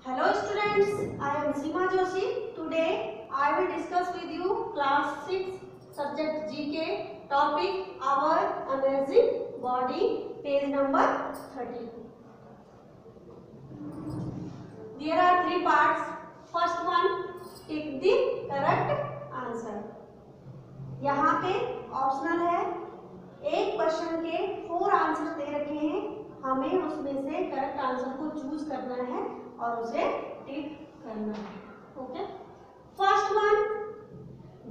Hello students, I am Seema Joshi. Today I will discuss with you class 6 subject GK topic Our Amazing Body, page number 30. There are three parts. First one, pick the correct answer. यहाँ पे optional है, एक question के 4 answer दे रखे हैं, हमें उसमें से करेक्ट आंसर को चूज करना है और उसे टिक करना है. Okay. First one,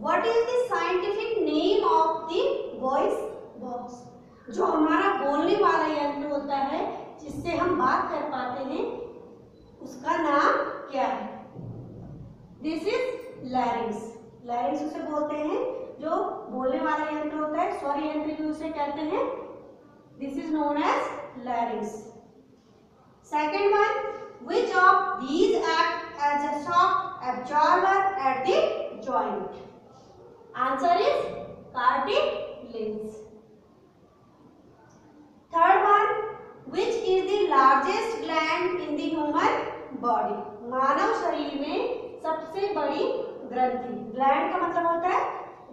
what is the scientific name of the voice box? जो हमारा बोलने वाला यंत्र होता है जिससे हम बात कर पाते हैं, उसका नाम क्या है? This is larynx. लैरिंक्स उसे बोलते हैं जो बोलने वाला यंत्र होता है, स्वर यंत्र भी उसे कहते हैं. This is known as larynx. Second one, which of these act as a shock absorber at the joint? Answer is cartilage. Third one, which is the largest gland in the human body? मानव शरीर में सबसे बड़ी ग्रंथि. Gland का मतलब होता है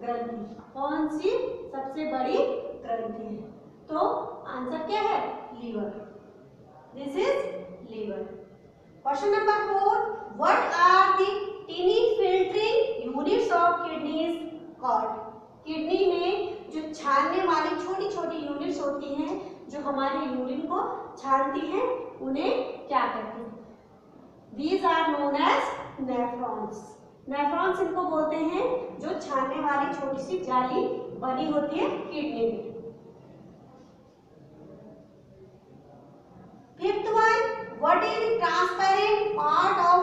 ग्रंथि. कौन सी सबसे बड़ी ग्रंथि है? तो आंसर क्या है? Liver. This is liver. Question number 4, what are the tiny filtering units of kidneys called? Kidney में जो छानने वाली छोटी छोटी यूनिट्स होती हैं जो हमारे यूरिन को छानती हैं, उन्हें क्या कहते हैं? These are known as nephrons. Nephrons इनको बोलते हैं जो छानने वाली छोटी सी जाली बनी होती है किडनी में. Fifth one, what is the transparent part of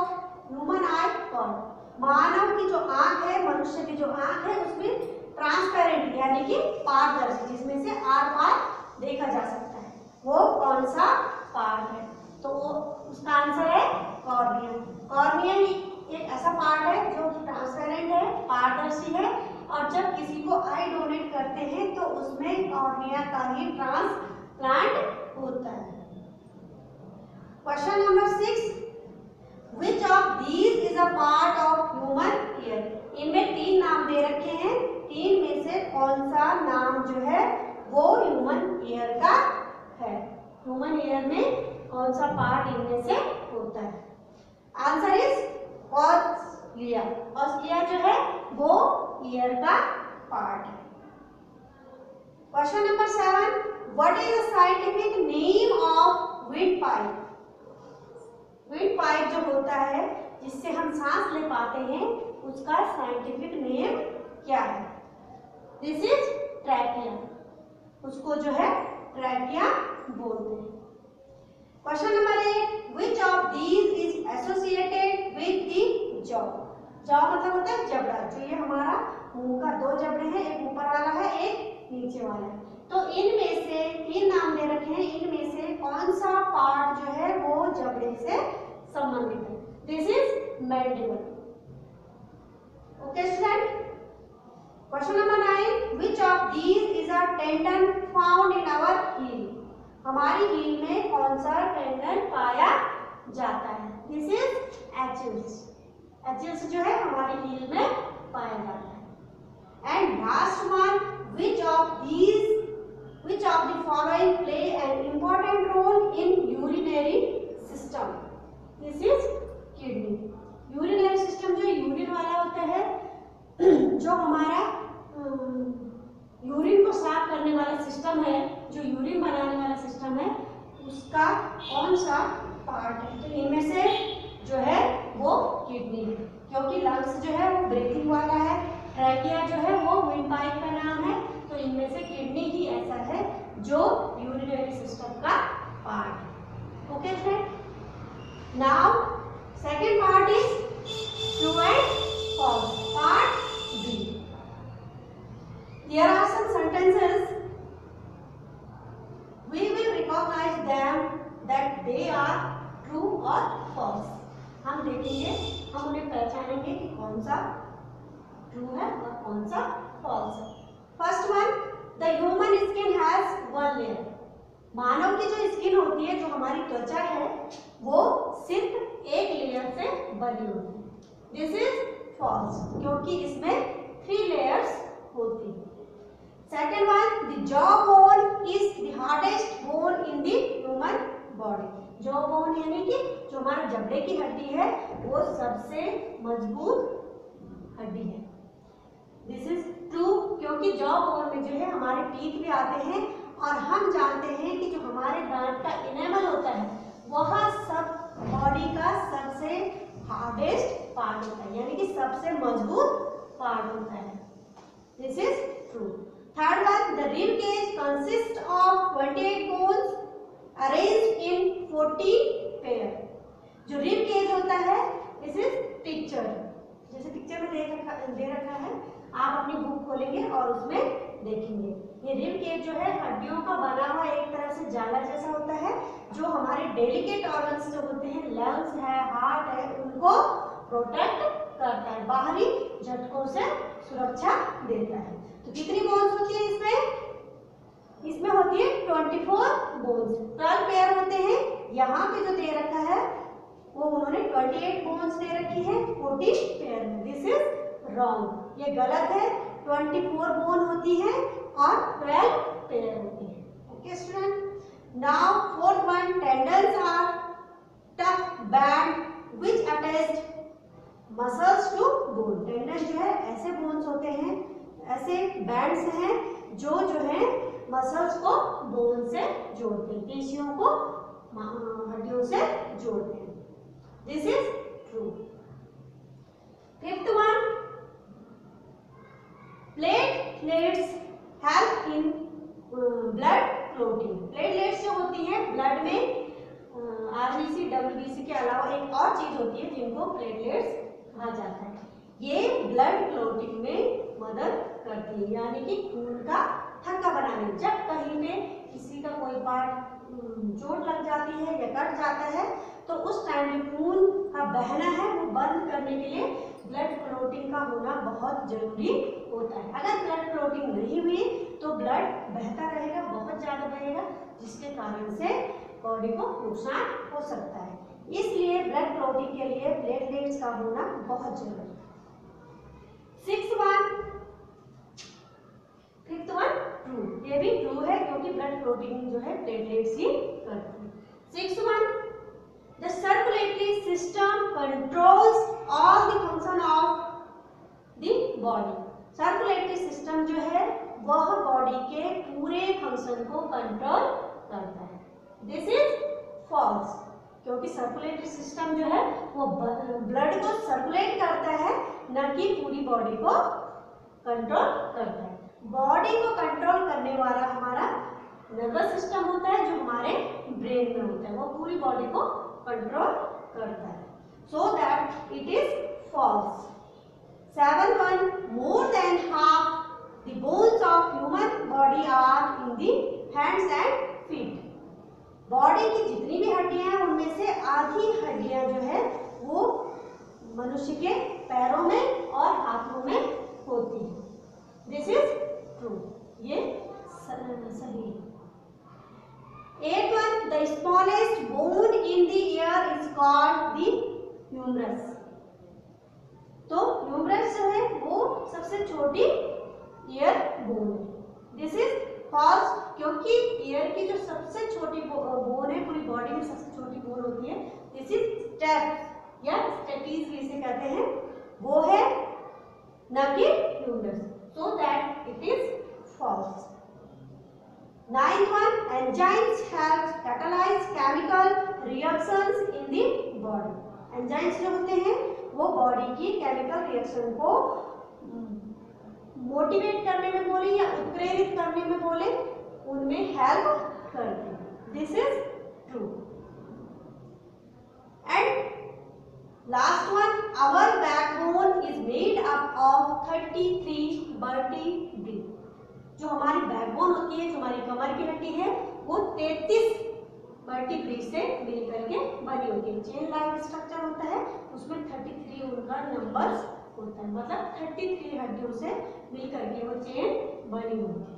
human eye called? मानव की जो आंख है, मनुष्य की जो आंख है, उसमें ट्रांसपेरेंट यानी कि पारदर्शी, जिसमें से आर पार देखा जा सकता है, वो कौन सा पार्ट है? तो उसका आंसर है कॉर्निया. कॉर्निया एक ऐसा पार्ट है जो ट्रांसपेरेंट है, पारदर्शी है, और जब किसी को आई डोनेट करते हैं तो उसमें कॉर्निया का ही ट्रांसप्लांट होता है. Question number 6, which of these is a part of human ear? इनमें 3 नाम दे रखे हैं, 3 में से कौन सा नाम जो है वो ह्यूमन ईयर का है? ह्यूमन ईयर में कौन सा पार्ट इनमें से होता है? Answer is ऑस्लिया. ऑस्लिया जो है वो ईयर का पार्ट है. Question number 7, what is the scientific name of wind pipe? Wind pipe जो होता है जिससे हम सांस ले पाते हैं, उसका साइंटिफिक नेम क्या है? This is trachea. उसको जो है ट्रैकिया बोलते हैं. Question number 8, which of these is associated with the jaw? Jaw मतलब होता है जबड़ा. जो ये हमारा मुंह का 2 जबड़े हैं, एक ऊपर वाला है, एक नीचे वाला है. तो इनमें से 3 नाम दे रखे हैं, इनमें से कौन सा पार्ट जो है वो जबड़े से संबंधित है? This is mandible. Okay student. Question number 9, which of these is a tendon found in our heel? हमारी हील में कौन सा टेंडन पाया जाता है? This is एचिल्स. एचिल्स जो है हमारी हील में पाया जाता है. And last one, which of the following play an important role in urinary system? This is kidney. urinary system जो यूरिन वाला होता है, जो हमारा यूरिन को साफ करने वाला सिस्टम है, जो यूरिन बनाने वाला सिस्टम है, उसका कौन सा पार्ट है? तो इनमें से जो है वो किडनी है, क्योंकि लंग्स जो है वो ब्रीथिंग वाला है, ट्रैकिया जो है वो विंड पाइप का नाम है, तो इनमें से किडनी ही ऐसा है जो यूरिनरी सिस्टम का पार्ट है. Okay friend. Now second part is true and false. Part B. There are some sentences, we will recognise them that they are true और फॉल्स. हम देखेंगे, हम उन्हें पहचानेंगे कि कौन सा ट्रू है और कौन सा फॉल्स है. First one, the human skin has 1 layer. मानव की जो स्किन होती है, जो हमारी त्वचा है, वो सिर्फ एक लेयर बनी होती है। दिस इज फॉल्स, क्योंकि इसमें 3 लेयर्स होती है। Second one, the jaw bone is the hardest bone in the human body. Jaw bone यानी कि जो हमारे जबड़े की हड्डी है वो सबसे मजबूत हड्डी है। दिस इज ट्रू, क्योंकि जॉ बोन में जो है हमारे टीथ भी आते हैं और हम जानते हैं कि जो हमारे दांत का इनेमल होता है वह सब बॉडी का सबसे हार्डेस्ट पार्ट होता है, यानी कि सबसे मजबूत पार्ट होता है। This is true. Third one, the rib cage consist of 28 bones arranged in 14 pair. जो रिब केज होता है, दिस इज पिक्चर, जैसे पिक्चर में दे रखा है, आप अपनी बुक खोलेंगे और उसमें देखेंगे। ये रिब केज जो है हड्डियों का बना हुआ एक तरह से जाला जैसा होता है, जो हमारे डेलिकेट ऑर्गन्स जो होते हैं, लंग्स है, हार्ट है, उनको प्रोटेक्ट करता है, बाहरी झटकों से सुरक्षा देता है। तो कितनी बोन्स होती है इसमें? इसमें होती है 24 बोन्स। 12 पेयर होते हैं। यहाँ पे जो दे रखा है वो उन्होंने 28 बोन्स दे रखी है 14 पेयर में। दिस इज रॉन्ग, ये गलत है। 24 बोन होती है और 12 पेयर होती है। Okay student, now fourth one, tendons are tough band which attached muscles to bone. Tendon जो है ऐसे बोन्स होते हैं, ऐसे बैंड्स हैं जो है मसल्स को बोन से जोड़ते हैं, पेशियों को हड्डियों से जोड़ते हैं। This is true. Fifth one, platelets help in blood clotting. Platelets जो होती हैं ब्लड में, आरबीसी डब्ल्यूबीसी के अलावा एक और चीज होती है जिनको प्लेटलेट्स कहा जाता है। ये ब्लड क्लोटिंग में मदद करती है, यानी कि खून का थक्का बनाने। जब कहीं पे किसी का कोई पार्ट चोट लग जाती है या कट जाता है तो उस टाइम में खून का बहना है वो बंद करने के लिए ब्लड क्लोटिंग का होना बहुत जरूरी होता है। अगर ब्लड क्लोटिंग नहीं हुई तो ब्लड बहता रहेगा, बहुत ज्यादा बहेगा, जिसके कारण से बॉडी को नुकसान हो सकता है। इसलिए ब्लड क्लोटिंग के लिए प्लेटलेट्स का होना बहुत जरूरी है। फिफ्थ वन ट्रू, ये भी ट्रू है क्योंकि ब्लड क्लोटिंग जो है प्लेटलेट्स ही करती है। Sixth one, the circulatory system controls all the function of the body. Circulatory system जो है वह बॉडी के पूरे फंक्शन को कंट्रोल करता है। दिस इज फॉल्स, क्योंकि सर्कुलेटरी सिस्टम जो है वो ब्लड को सर्कुलेट करता है, न कि पूरी बॉडी को कंट्रोल करता है। बॉडी को कंट्रोल करने वाला हमारा नर्वस सिस्टम होता है, जो हमारे ब्रेन में होता है, वो पूरी बॉडी को कंट्रोल करता है। So that it is false. Seventh one, more than half the bones of human body are in the hands and feet. Body की जितनी भी हड्डियां हैं उनमें से आधी हड्डियां जो है वो मनुष्य के पैरों में और हाथों में होती है। दिस इज ट्रू, ये सही है। Eight one, the smallest bone in the ear is called the humerus. तो ह्यूमरस जो है वो सबसे छोटी ईयर बोन है। दिस इज फॉल्स, क्योंकि ईयर की जो सबसे छोटी बोन है, पूरी बॉडी में सबसे छोटी बोन होती है, दिस इज स्टेप या स्टेपीज भी इसे कहते हैं, वो है न कि humerus. So that it is false. Ninth one, enzymes help catalyse chemical reactions in the body. Enzymes जो होते हैं वो बॉडी की केमिकल रिएक्शन को मोटिवेट करने में बोले या उत्प्रेरित करने में बोले, उनमें हेल्प करते हैं। This is true. And last one, our backbone is made up of 33 vertebrae. जो हमारी बैकबोन होती है, जो हमारी कमर की हड्डी है, वो 33 वर्टिब्रेई से मिलकर के बनी होती है। चेन लाइक स्ट्रक्चर होता है, उसमें 33 उनका नंबर्स होता है, मतलब 33 हड्डियों से मिलकर के वो चेन बनी होती है।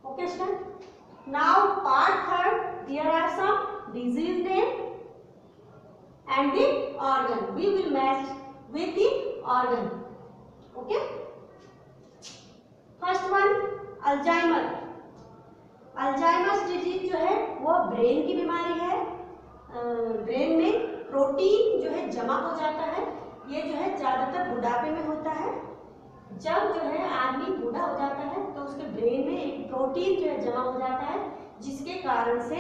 Okay student, now part third, there are some disease name. and the organ. We will match with the organ. Okay. First one, Alzheimer. Alzheimer's disease जो है वो ब्रेन की बीमारी है. ब्रेन में प्रोटीन जो है जमा हो जाता है. ये जो है ज्यादातर बुढ़ापे में होता है. जब जो है आदमी बूढ़ा हो जाता है तो उसके ब्रेन में एक प्रोटीन जो है जमा हो जाता है, जिसके कारण से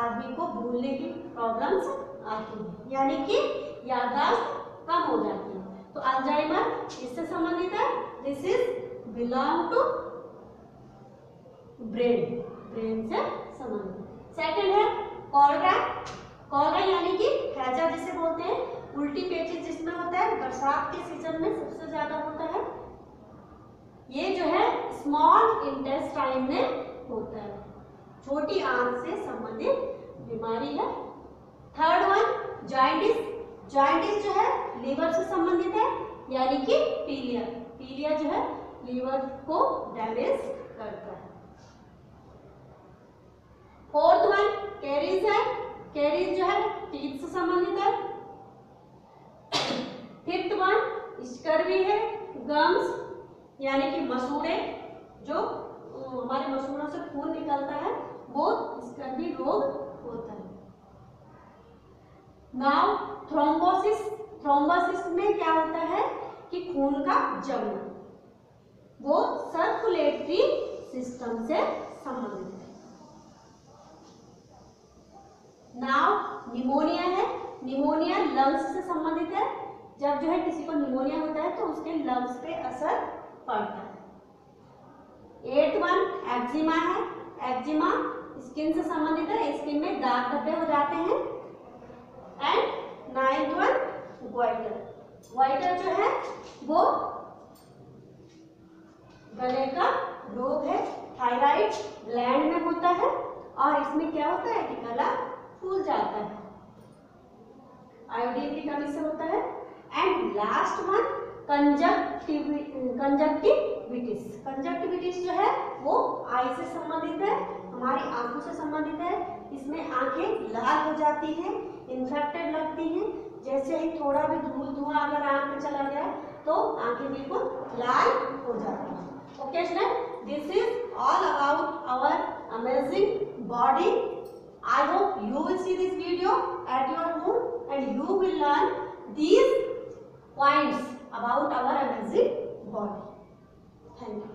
आदमी को भूलने की प्रॉब्लम्स आती है, यानी कि याददाश्त कम हो जाती है. तो अल्जाइमर इससे संबंधित है. This is belong to brain, brain से संबंधित. सेकंड है कॉलरा. कॉलरा यानी कि हैजा जिसे बोलते हैं, उल्टी पेचिस जिसमें होता है, बरसात के सीजन में सबसे ज्यादा होता है. ये जो है स्मॉल इंटेस्टाइन में होता है, छोटी आंत से संबंधित बीमारी है. Third one jaundice. जॉइंटिस जो है लीवर से संबंधित है, यानी कि पीलिया. पीलिया जो है लीवर को डैमेज करता है. फोर्थ वन कैरीज है. कैरीज जो है टीथ से संबंधित है. फिफ्थ वन स्कर्वी है. गम्स यानी कि मसूड़े, जो हमारे मसूड़ों से खून निकलता है, वो स्कर्वी रोग होता है. Now thrombosis. थ्रोम्बोसिस में क्या होता है कि खून का जमना, वो सर्कुलेटरी सिस्टम से संबंधित है. नाउ निमोनिया है. निमोनिया लंग्स से संबंधित है. जब जो है किसी को निमोनिया होता है तो उसके लंग्स पे असर पड़ता है. एट वन एक्जिमा है. एक्जिमा स्किन से संबंधित है, स्किन में दाग धब्बे हो जाते हैं. And ninth one goitre. Goitre जो है वो गले का रोग है. थायराइड ग्लैंड में होता है और इसमें क्या होता है कि गला फूल जाता है, आयोडीन की कमी से होता है. And last one conjunctivitis. Conjunctivitis जो है वो आई से संबंधित है, हमारी आंखों से संबंधित है. इसमें आंखें लाल हो जाती हैं, इन्फेक्टेड लगती हैं. जैसे ही थोड़ा भी धुआं अगर आंख में चला गया तो आंखें बिल्कुल लाल हो जाती हैं. Okay student, this is all about our amazing body. I hope you will see this video at your home and you will learn these points about our amazing body. Thank you.